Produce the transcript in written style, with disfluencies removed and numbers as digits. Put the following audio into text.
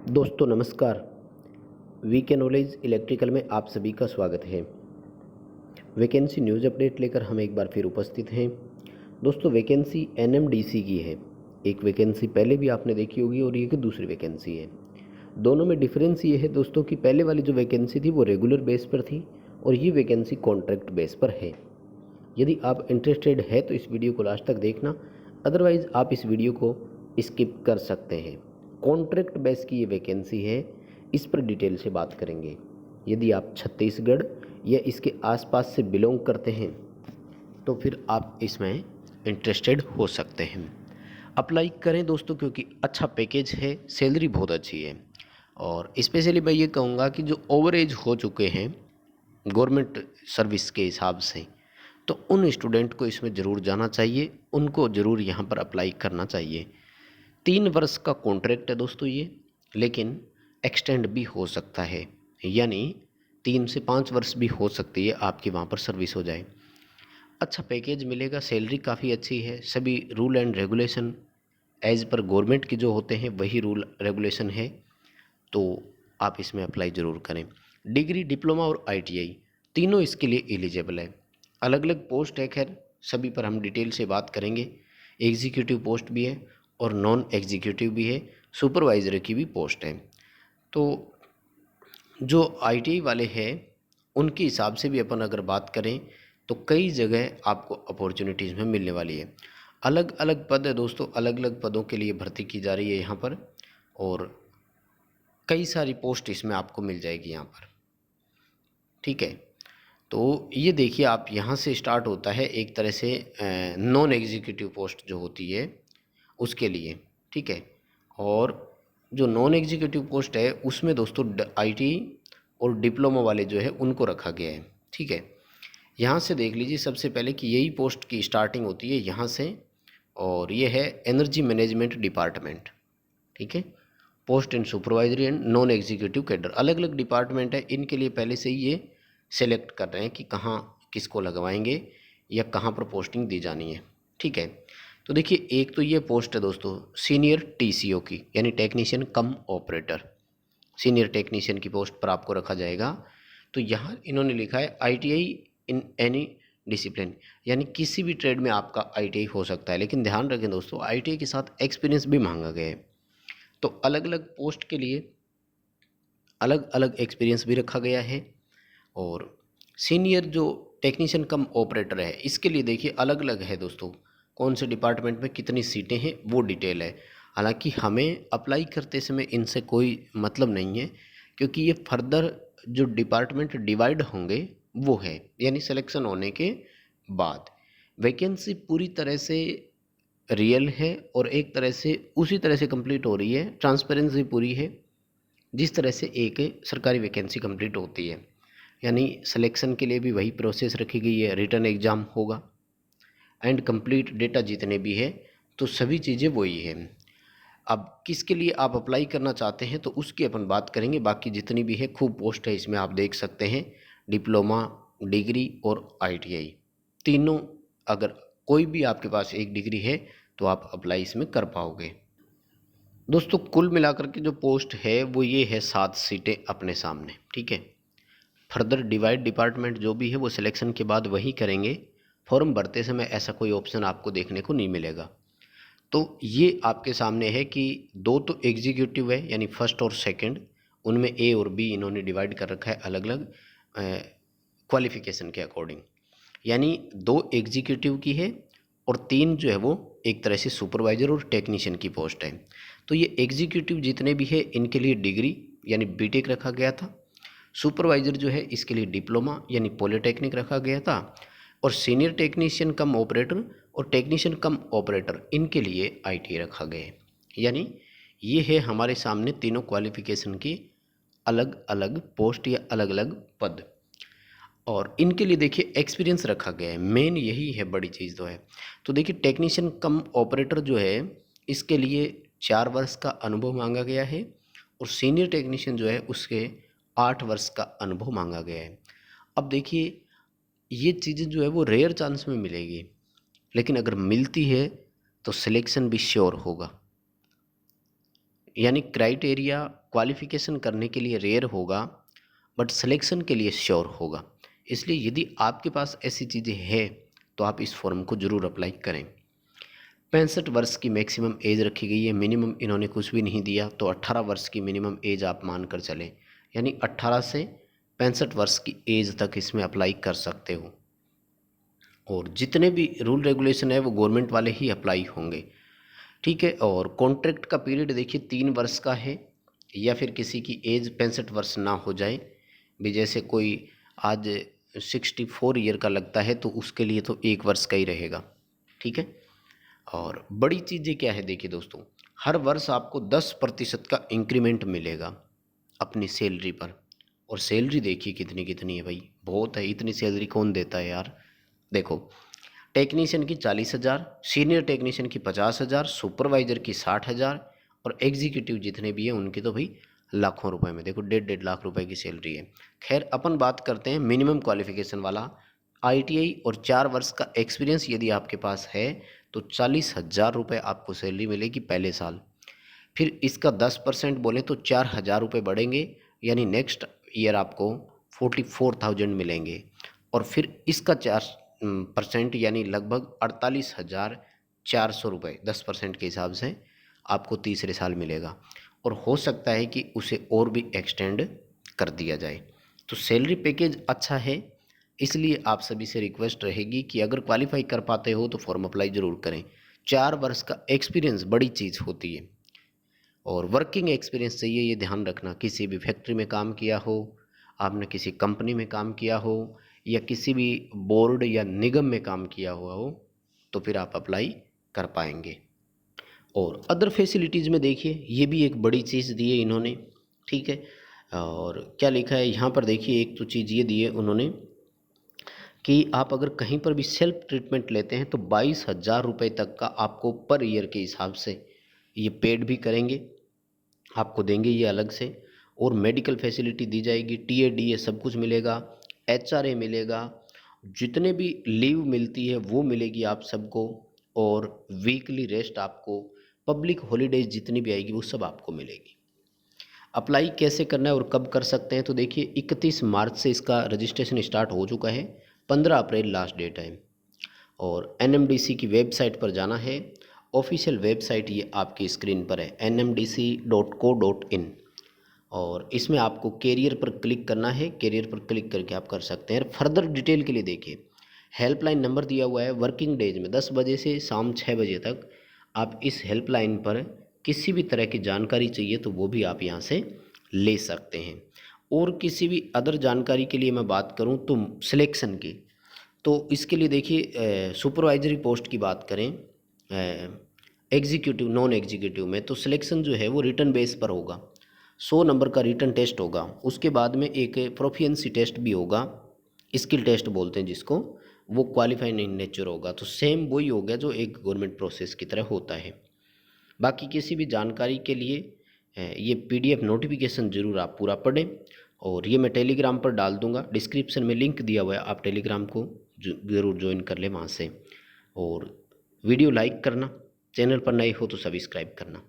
दोस्तों नमस्कार। VK knowledge electrical में आप सभी का स्वागत है। वैकेंसी न्यूज़ अपडेट लेकर हम एक बार फिर उपस्थित हैं। दोस्तों वैकेंसी एनएमडीसी की है। एक वैकेंसी पहले भी आपने देखी होगी और ये की दूसरी वैकेंसी है। दोनों में डिफरेंस ये है दोस्तों कि पहले वाली जो वैकेंसी थी वो रेगुलर बेस पर थी और ये वैकेंसी कॉन्ट्रैक्ट बेस पर है। यदि आप इंटरेस्टेड है तो इस वीडियो को लास्ट तक देखना, अदरवाइज़ आप इस वीडियो को स्किप कर सकते हैं। कॉन्ट्रैक्ट बेस की ये वैकेंसी है, इस पर डिटेल से बात करेंगे। यदि आप छत्तीसगढ़ या इसके आसपास से बिलोंग करते हैं तो फिर आप इसमें इंटरेस्टेड हो सकते हैं। अप्लाई करें दोस्तों, क्योंकि अच्छा पैकेज है, सैलरी बहुत अच्छी है। और स्पेशली मैं ये कहूँगा कि जो ओवर एज हो चुके हैं गवर्नमेंट सर्विस के हिसाब से, तो उन स्टूडेंट को इसमें ज़रूर जाना चाहिए, उनको ज़रूर यहाँ पर अप्लाई करना चाहिए। 3 वर्ष का कॉन्ट्रैक्ट है दोस्तों ये, लेकिन एक्सटेंड भी हो सकता है, यानी 3 से 5 वर्ष भी हो सकती है आपकी वहाँ पर सर्विस हो जाए। अच्छा पैकेज मिलेगा, सैलरी काफ़ी अच्छी है, सभी rule and regulation as per government के जो होते हैं वही रूल रेगुलेशन है, तो आप इसमें अप्लाई ज़रूर करें। डिग्री, डिप्लोमा और आईटीआई तीनों इसके लिए एलिजिबल है। अलग अलग पोस्ट है, खैर सभी पर हम डिटेल से बात करेंगे। एग्जीक्यूटिव पोस्ट भी है और नॉन एग्जीक्यूटिव भी है, सुपरवाइज़र की भी पोस्ट है। तो जो आईटीआई वाले हैं उनके हिसाब से भी अपन अगर बात करें तो कई जगह आपको अपॉर्चुनिटीज़ में मिलने वाली है। अलग अलग पद है दोस्तों, अलग अलग पदों के लिए भर्ती की जा रही है यहाँ पर, और कई सारी पोस्ट इसमें आपको मिल जाएगी यहाँ पर। ठीक है, तो ये देखिए आप यहाँ से स्टार्ट होता है एक तरह से नॉन एग्जीक्यूटिव पोस्ट जो होती है उसके लिए। ठीक है, और जो नॉन एग्जीक्यूटिव पोस्ट है उसमें दोस्तों आईटी और डिप्लोमा वाले जो है उनको रखा गया है। ठीक है, यहाँ से देख लीजिए सबसे पहले कि यही पोस्ट की स्टार्टिंग होती है यहाँ से, और ये है एनर्जी मैनेजमेंट डिपार्टमेंट। ठीक है, post and supervisory and non executive cadre, अलग अलग डिपार्टमेंट है, इनके लिए पहले से ही ये सेलेक्ट कर रहे हैं कि कहाँ किसको लगवाएंगे या कहाँ पर पोस्टिंग दी जानी है। ठीक है, तो देखिए एक तो ये पोस्ट है दोस्तों सीनियर टीसीओ की, यानी टेक्नीशियन कम ऑपरेटर। सीनियर टेक्नीशियन की पोस्ट पर आपको रखा जाएगा। तो यहाँ इन्होंने लिखा है आईटीआई इन एनी डिसिप्लिन, यानी किसी भी ट्रेड में आपका आईटीआई हो सकता है, लेकिन ध्यान रखें दोस्तों आईटीआई के साथ एक्सपीरियंस भी मांगा गया है। तो अलग अलग पोस्ट के लिए अलग अलग एक्सपीरियंस भी रखा गया है। और सीनियर जो टेक्नीशियन कम ऑपरेटर है इसके लिए देखिए अलग अलग है दोस्तों, कौन से डिपार्टमेंट में कितनी सीटें हैं वो डिटेल है। हालांकि हमें अप्लाई करते समय इनसे कोई मतलब नहीं है, क्योंकि ये फर्दर जो डिपार्टमेंट डिवाइड होंगे वो है, यानी सिलेक्शन होने के बाद। वैकेंसी पूरी तरह से रियल है और एक तरह से उसी तरह से कंप्लीट हो रही है, ट्रांसपेरेंसी पूरी है जिस तरह से एक सरकारी वैकेंसी कंप्लीट होती है। यानी सिलेक्शन के लिए भी वही प्रोसेस रखी गई है, रिटर्न एग्ज़ाम होगा एंड कंप्लीट डेटा जितने भी है तो सभी चीज़ें वही है। अब किसके लिए आप अप्लाई करना चाहते हैं तो उसकी अपन बात करेंगे, बाकी जितनी भी है खूब पोस्ट है इसमें आप देख सकते हैं। डिप्लोमा, डिग्री और आईटीआई तीनों, अगर कोई भी आपके पास एक डिग्री है तो आप अप्लाई इसमें कर पाओगे। दोस्तों कुल मिलाकर के जो पोस्ट है वो ये है 7 सीटें अपने सामने। ठीक है, फर्दर डिवाइड डिपार्टमेंट जो भी है वो सिलेक्शन के बाद वही करेंगे, फॉर्म भरते समय ऐसा कोई ऑप्शन आपको देखने को नहीं मिलेगा। तो ये आपके सामने है कि 2 तो एग्जीक्यूटिव है यानी फर्स्ट और सेकंड, उनमें ए और बी इन्होंने डिवाइड कर रखा है अलग अलग क्वालिफिकेशन के अकॉर्डिंग। यानी 2 एग्जीक्यूटिव की है और 3 जो है वो एक तरह से सुपरवाइजर और टेक्नीशियन की पोस्ट है। तो ये एग्जीक्यूटिव जितने भी है इनके लिए डिग्री यानी बीटेक रखा गया था। सुपरवाइजर जो है इसके लिए डिप्लोमा यानी पॉलिटेक्निक रखा गया था। और सीनियर टेक्नीशियन कम ऑपरेटर और टेक्नीशियन कम ऑपरेटर इनके लिए आईटी रखा गया है। यानी ये है हमारे सामने तीनों क्वालिफिकेशन की अलग अलग पोस्ट या अलग अलग पद, और इनके लिए देखिए एक्सपीरियंस रखा गया है, मेन यही है बड़ी चीज़ तो है। तो देखिए टेक्नीशियन कम ऑपरेटर जो है इसके लिए 4 वर्ष का अनुभव मांगा गया है, और सीनियर टेक्नीशियन जो है उसके 8 वर्ष का अनुभव मांगा गया है। अब देखिए ये चीज़ें जो है वो रेयर चांस में मिलेगी, लेकिन अगर मिलती है तो सिलेक्शन भी श्योर होगा। यानी क्राइटेरिया क्वालिफ़िकेशन करने के लिए रेयर होगा, बट सिलेक्शन के लिए श्योर होगा। इसलिए यदि आपके पास ऐसी चीज़ें हैं तो आप इस फॉर्म को ज़रूर अप्लाई करें। 65 वर्ष की मैक्सिमम एज रखी गई है, मिनिमम इन्होंने कुछ भी नहीं दिया, तो 18 वर्ष की मिनिमम एज आप मान कर चलें, यानी 18 से 65 वर्ष की एज तक इसमें अप्लाई कर सकते हो। और जितने भी रूल रेगुलेशन है वो गवर्नमेंट वाले ही अप्लाई होंगे, ठीक है। और कॉन्ट्रैक्ट का पीरियड देखिए 3 वर्ष का है, या फिर किसी की एज 65 वर्ष ना हो जाए भी, जैसे कोई आज 64 ईयर का लगता है तो उसके लिए तो 1 वर्ष का ही रहेगा, ठीक है। और बड़ी चीज़ें क्या है देखिए दोस्तों, हर वर्ष आपको 10% का इंक्रीमेंट मिलेगा अपनी सैलरी पर। और सैलरी देखिए कितनी कितनी है भाई, बहुत है, इतनी सैलरी कौन देता है यार। देखो, टेक्नीशियन की 40,000, सीनियर टेक्नीशियन की 50,000, सुपरवाइजर की 60,000, और एग्जीक्यूटिव जितने भी हैं उनकी तो भाई लाखों रुपए में, देखो 1.5 लाख रुपए की सैलरी है। खैर अपन बात करते हैं मिनिमम क्वालिफिकेशन वाला, आईटीआई और 4 वर्ष का एक्सपीरियंस यदि आपके पास है तो 40,000 रुपये आपको सैलरी मिलेगी पहले साल। फिर इसका 10% बोले तो 4,000 रुपये बढ़ेंगे, यानी नेक्स्ट ईयर आपको 44,000 मिलेंगे। और फिर इसका 4% यानी लगभग 48,400 रुपये 10% के हिसाब से आपको तीसरे साल मिलेगा। और हो सकता है कि उसे और भी एक्सटेंड कर दिया जाए। तो सैलरी पैकेज अच्छा है, इसलिए आप सभी से रिक्वेस्ट रहेगी कि अगर क्वालिफाई कर पाते हो तो फॉर्म अप्लाई ज़रूर करें। 4 वर्ष का एक्सपीरियंस बड़ी चीज़ होती है, और वर्किंग एक्सपीरियंस चाहिए, ये ध्यान रखना। किसी भी फैक्ट्री में काम किया हो, आपने किसी कंपनी में काम किया हो, या किसी भी बोर्ड या निगम में काम किया हुआ हो, तो फिर आप अप्लाई कर पाएंगे। और अदर फैसिलिटीज़ में देखिए, ये भी एक बड़ी चीज़ दी है इन्होंने, ठीक है। और क्या लिखा है यहाँ पर देखिए, एक तो चीज़ ये दी है उन्होंने कि आप अगर कहीं पर भी सेल्फ ट्रीटमेंट लेते हैं तो 22,000 रुपये तक का आपको पर ईयर के हिसाब से ये पेड भी करेंगे, आपको देंगे ये अलग से। और मेडिकल फैसिलिटी दी जाएगी, टीए डीए सब कुछ मिलेगा, एचआरए मिलेगा, जितने भी लीव मिलती है वो मिलेगी आप सबको। और वीकली रेस्ट आपको, पब्लिक हॉलीडेज जितनी भी आएगी वो सब आपको मिलेगी। अप्लाई कैसे करना है और कब कर सकते हैं, तो देखिए 31 मार्च से इसका रजिस्ट्रेशन स्टार्ट हो चुका है, 15 अप्रैल लास्ट डेट है। और एनएमडीसी की वेबसाइट पर जाना है, ऑफिशियल वेबसाइट ये आपकी स्क्रीन पर है, nmdc.co.in। और इसमें आपको कैरियर पर क्लिक करना है, कैरियर पर क्लिक करके आप कर सकते हैं। फर्दर डिटेल के लिए देखिए, हेल्पलाइन नंबर दिया हुआ है, वर्किंग डेज में 10 बजे से शाम 6 बजे तक आप इस हेल्पलाइन पर किसी भी तरह की जानकारी चाहिए तो वो भी आप यहाँ से ले सकते हैं। और किसी भी अदर जानकारी के लिए मैं बात करूँ तो सिलेक्शन की, तो इसके लिए देखिए सुपरवाइजरी पोस्ट की बात करें, एग्जीक्यूटिव नॉन एग्जीक्यूटिव में, तो सिलेक्शन जो है वो रिटर्न बेस पर होगा। 100 नंबर का रिटर्न टेस्ट होगा, उसके बाद में एक प्रोफिशिएंसी टेस्ट भी होगा, स्किल टेस्ट बोलते हैं जिसको, वो क्वालिफाइड इन नेचर होगा। तो सेम वही हो गया जो एक गवर्नमेंट प्रोसेस की तरह होता है। बाकी किसी भी जानकारी के लिए ये पीडीएफ नोटिफिकेशन ज़रूर आप पूरा पढ़ें। और ये मैं टेलीग्राम पर डाल दूंगा, डिस्क्रिप्शन में लिंक दिया हुआ है, आप टेलीग्राम को ज़रूर ज्वाइन कर लें वहाँ से। और वीडियो लाइक करना, चैनल पर नए हो तो सब्सक्राइब करना।